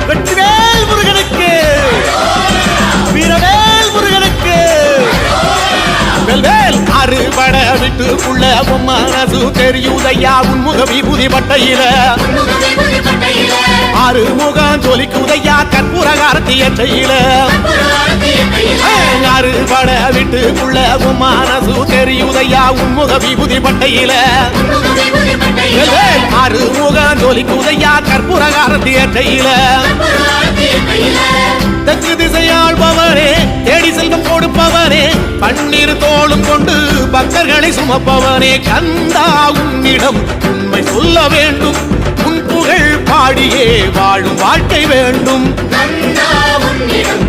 வெற்றிவேல் முருகனுக்கு, வீரவேல் முருகனுக்கு. வெல்வேல் அறுபட விட்டுக்குள்ள மனசு தெரியுதையா உன்முக விபூதி பட்டையில. ஆறுமுகம் ஜொலிக்குதையா கற்பூர கார்த்திய செய்யல. அறுபட விட்டுக்குள்ள மனசு தெரியுதையா உன்முக விபூதி பட்டையில. ஆறுமுகம் ஜொலிக்குதையா கற்பூர கார்த்திய செய்யல. தெற்கு திசையாள்பவரே, தேடி செல்வம் கொடுப்பவரே, பன்னீர் தோளும் கொண்டு பக்தர்களை சுமப்பவனே. கந்தா உன்னிடம் உண்மை சொல்ல வேண்டும், உன் புகழ் பாடியே வாழும் வாழ்க்கை வேண்டும். கந்தா உன்னிடம்